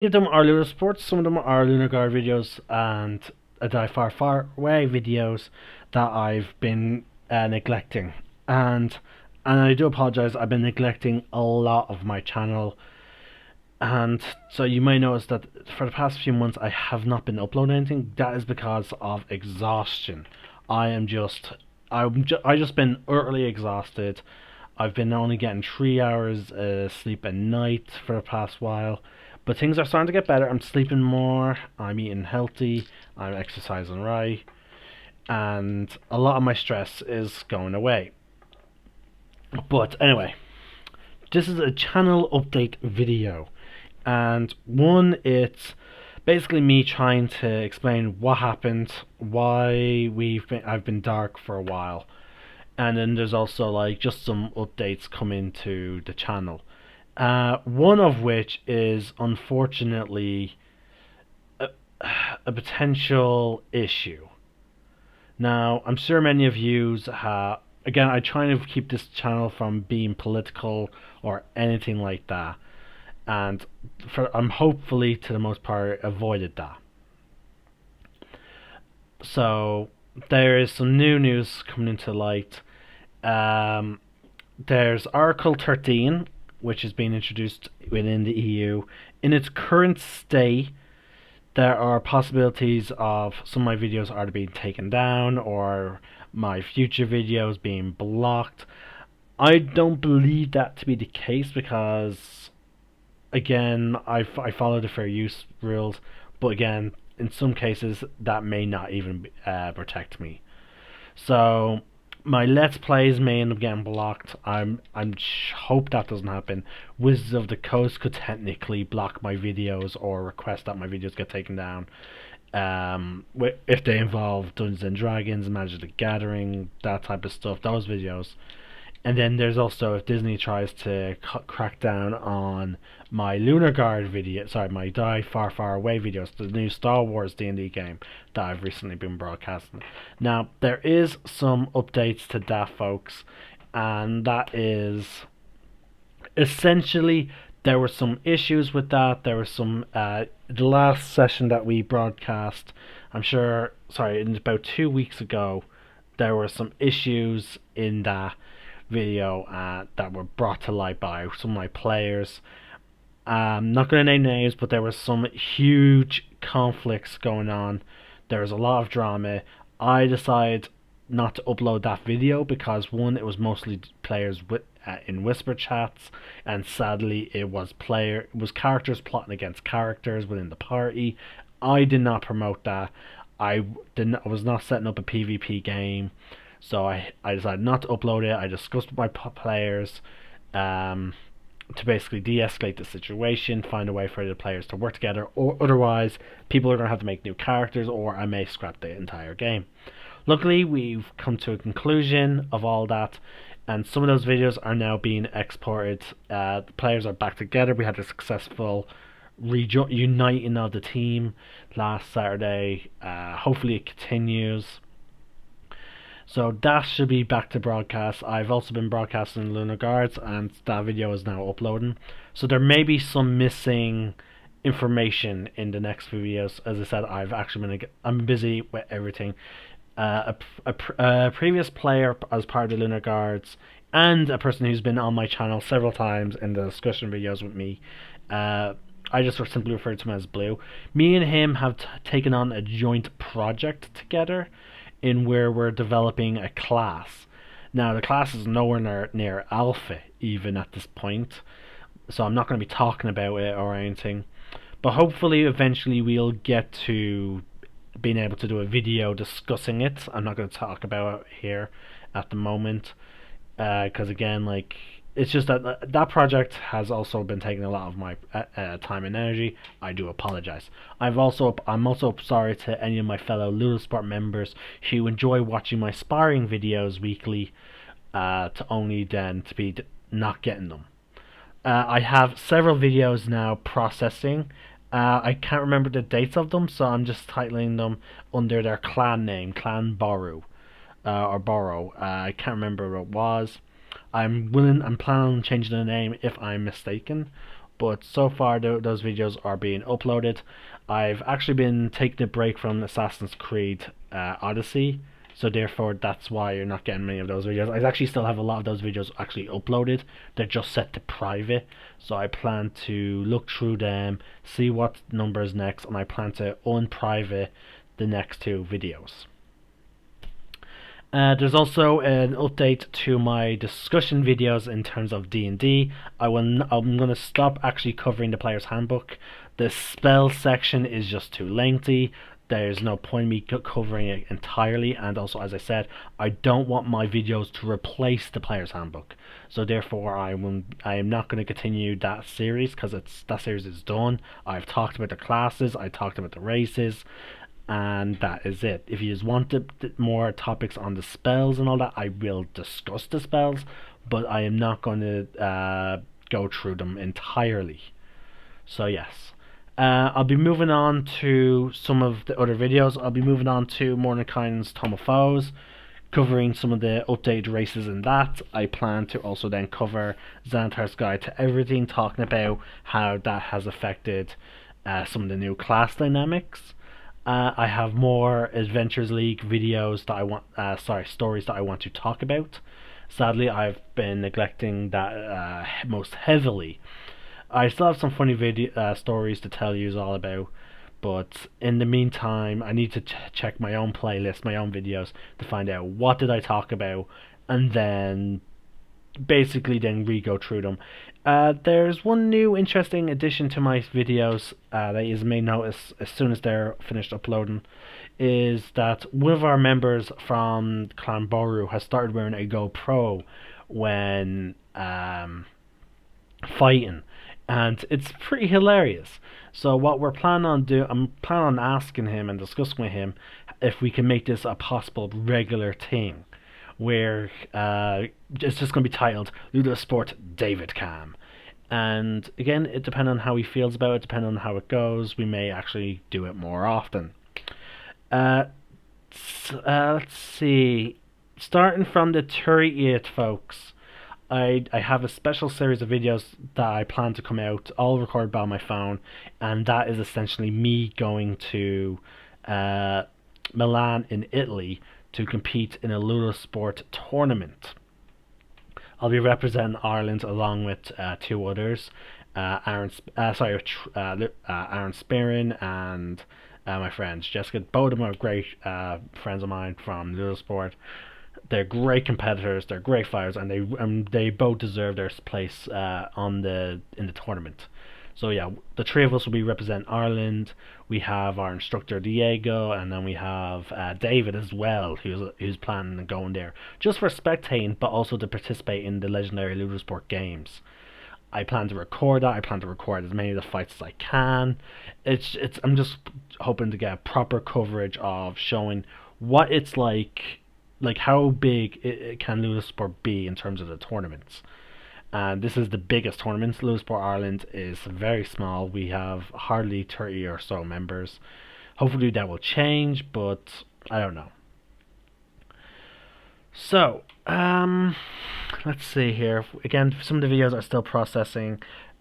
of them are Lunar Sports, some of them are Lunar Guard videos, and a Die Far Far Away videos that I've been neglecting. And I do apologize. I've been neglecting a lot of my channel, and so you may notice that for the past few months I have not been uploading anything. That is because of exhaustion. I am just I just been utterly exhausted. I've been only getting 3 hours sleep a night for the past while, but things are starting to get better. I'm sleeping more. I'm eating healthy. I'm exercising right, and a lot of my stress is going away. But anyway, this is a channel update video, and one, it's basically me trying to explain what happened, why I've been dark for a while, and then there's also like just some updates coming to the channel. One of which is unfortunately a, a potential issue. Now, I'm sure many of you have. Again, I try to keep this channel from being political or anything like that, and I'm hopefully to the most part avoided that. So there is some new news coming into light. Um, there's Article 13, which is being introduced within the EU. In its current state, there are possibilities of some of my videos either being taken down or my future videos being blocked. I don't believe that to be the case because, again, I follow the fair use rules, but again, in some cases, that may not even protect me. So my Let's Plays may end up getting blocked. I'm hope that doesn't happen. Wizards of the Coast could technically block my videos or request that my videos get taken down. If they involve Dungeons and Dragons, Magic the Gathering, that type of stuff, those videos. And then there's also if Disney tries to crack down on my Lunar Guard video, sorry, my Die Far Far Away videos, the new Star Wars D&D game that I've recently been broadcasting. Now there is some updates to that, folks, and that is essentially there were some issues with that. There was some the last session that we broadcast. I'm sure, sorry, in about 2 weeks ago, there were some issues in that video that were brought to light by some of my players. Not going to name names, but there was some huge conflicts going on. There was a lot of drama. I decided not to upload that video because one, it was mostly players in whisper chats, and sadly, it was characters plotting against characters within the party. I did not promote that. I was not setting up a PvP game, so I decided not to upload it. I discussed with my players to basically de-escalate the situation, find a way for the players to work together, or otherwise people are going to have to make new characters, or I may scrap the entire game. Luckily, we've come to a conclusion of all that, and some of those videos are now being exported. The players are back together. We had a successful uniting of the team last Saturday. Hopefully it continues. So that should be back to broadcast. I've also been broadcasting Lunar Guards, and that video is now uploading. So there may be some missing information in the next few videos. As I said, I'm busy with everything. A previous player as part of the Lunar Guards, and a person who's been on my channel several times in the discussion videos with me. I just simply refer to him as Blue. Me and him have taken on a joint project together, in where we're developing a class. Now the class is nowhere near alpha even at this point, so I'm not going to be talking about it or anything. But hopefully eventually we'll get to being able to do a video discussing it. I'm not going to talk about it here at the moment, because again, like, it's just that that project has also been taking a lot of my time and energy. I do apologize. I'm also sorry to any of my fellow Lunasport members who enjoy watching my sparring videos weekly, to only then to be not getting them. I have several videos now processing. I can't remember the dates of them, so I'm just titling them under their clan name, Clan Boru, or Borrow. I can't remember what it was. I'm planning on changing the name if I'm mistaken, but so far those videos are being uploaded. I've actually been taking a break from Assassin's Creed Odyssey, so therefore that's why you're not getting many of those videos. I actually still have a lot of those videos actually uploaded. They're just set to private, so I plan to look through them, see what number is next, and I plan to unprivate the next two videos. There's also an update to my discussion videos in terms of D&D. I'm going to stop actually covering the player's handbook. The spell section is just too lengthy. There's no point in me covering it entirely, and also, as I said, I don't want my videos to replace the player's handbook. So therefore, I am not going to continue that series, because that series is done. I've talked about the classes, I talked about the races, and that is it. If you just want more topics on the spells and all that, I will discuss the spells, but I am not going to go through them entirely. So yes, I'll be moving on to some of the other videos. I'll be moving on to Mordenkainen's Tome of Foes, covering some of the updated races in that. I plan to also then cover Xanathar's Guide to Everything, talking about how that has affected some of the new class dynamics. I have more Adventures League videos that I want, stories that I want to talk about. Sadly, I've been neglecting that most heavily. I still have some funny stories to tell you all about, but in the meantime, I need to check my own playlist, my own videos, to find out what did I talk about, and then basically then re-go through them. There's one new interesting addition to my videos that you may notice as soon as they're finished uploading, is that one of our members from Clan Boru has started wearing a GoPro when fighting, and it's pretty hilarious. So what we're planning on I'm planning on asking him and discussing with him if we can make this a possible regular thing, where it's just going to be titled Ludosport David Cam. And again, it depends on how he feels about it, depending on how it goes, we may actually do it more often. Let's see. Starting from the 30th, folks, I have a special series of videos that I plan to come out, all recorded by my phone, and that is essentially me going to Milan in Italy to compete in a Ludosport tournament. I'll be representing Ireland along with two others, Aaron Spearin and my friends Jessica. Both of them are great friends of mine from Ludosport. They're great competitors, they're great fighters, and they both deserve their place in the tournament. So yeah, the three of us will be representing Ireland. We have our instructor Diego, and then we have David as well, who's planning on going there just for spectating, but also to participate in the legendary Ludosport games. I plan to record that. I plan to record as many of the fights as I can. I'm just hoping to get proper coverage of showing what it's like how big it can Ludosport be in terms of the tournaments. And this is the biggest tournament. Ludosport Ireland is very small. We have hardly 30 or so members. Hopefully that will change, but I don't know. So, let's see here. Again, some of the videos are still processing.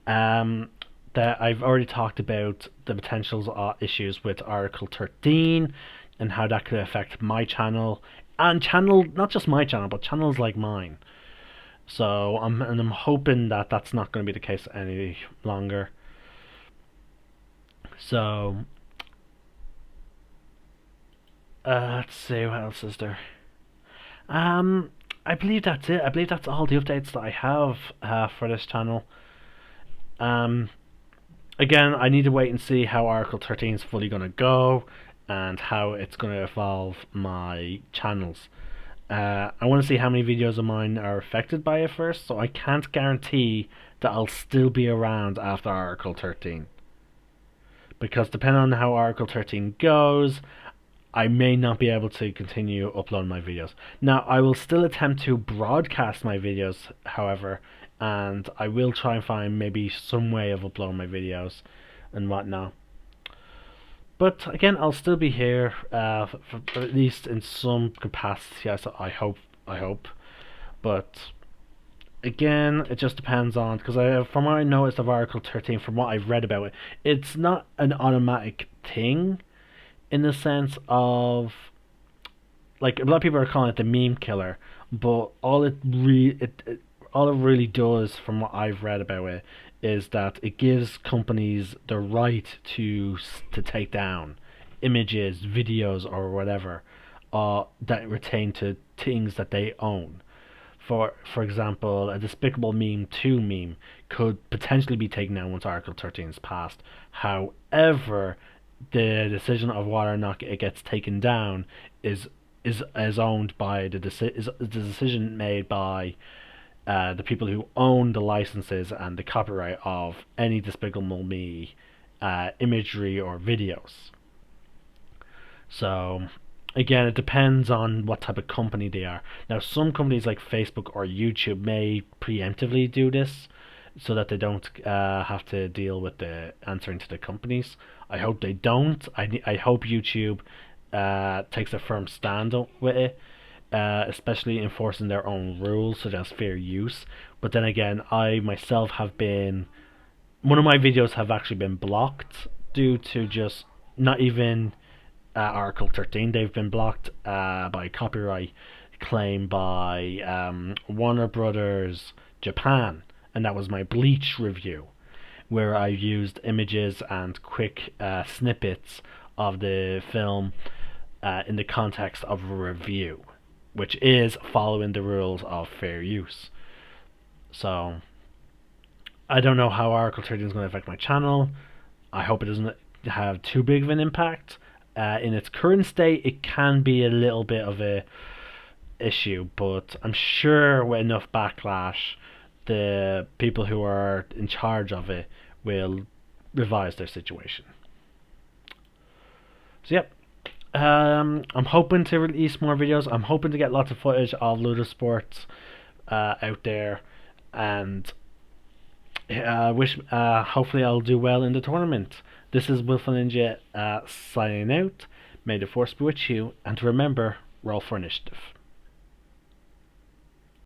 That I've already talked about the potential issues with Article 13 and how that could affect my channel, and not just my channel, but channels like mine. So I'm hoping that that's not going to be the case any longer. So let's see, what else is there. I believe that's it. I believe that's all the updates that I have for this channel. Again, I need to wait and see how Article 13 is fully going to go and how it's going to evolve my channels. I want to see how many videos of mine are affected by it first, so I can't guarantee that I'll still be around after Article 13. Because depending on how Article 13 goes, I may not be able to continue uploading my videos. Now, I will still attempt to broadcast my videos, however, and I will try and find maybe some way of uploading my videos and whatnot. But again, I'll still be here, for at least in some capacity. Yes, I hope. But again, it just depends on, because from what I noticed of Article 13, from what I've read about it, it's not an automatic thing in the sense of, like, a lot of people are calling it the meme killer, but all it really does, from what I've read about it, is that it gives companies the right to take down images, videos, or whatever, that retain to things that they own. For example, a Despicable Meme 2 meme could potentially be taken down once Article 13 is passed. However, the decision of whether or not it gets taken down is is owned by is the decision made by the people who own the licenses and the copyright of any Despicable Me imagery or videos. So again, it depends on what type of company they are. Now, some companies like Facebook or YouTube may preemptively do this so that they don't have to deal with the answering to the companies. I hope they don't. I hope YouTube takes a firm stand with it, especially enforcing their own rules such as fair use. But then again, I myself have been, one of my videos have actually been blocked due to just not even Article 13. They've been blocked by copyright claim by Warner Brothers Japan, and that was my Bleach review, where I used images and quick snippets of the film in the context of a review, which is following the rules of fair use. So I don't know how Article 13 is going to affect my channel. I hope it doesn't have too big of an impact. In its current state, it can be a little bit of a issue, but I'm sure with enough backlash, the people who are in charge of it will revise their situation. So yep, I'm hoping to release more videos. I'm hoping to get lots of footage of Ludo Sports out there, and hopefully I'll do well in the tournament. This is Wilful Ninja signing out. May the force be with you, and remember, roll for initiative.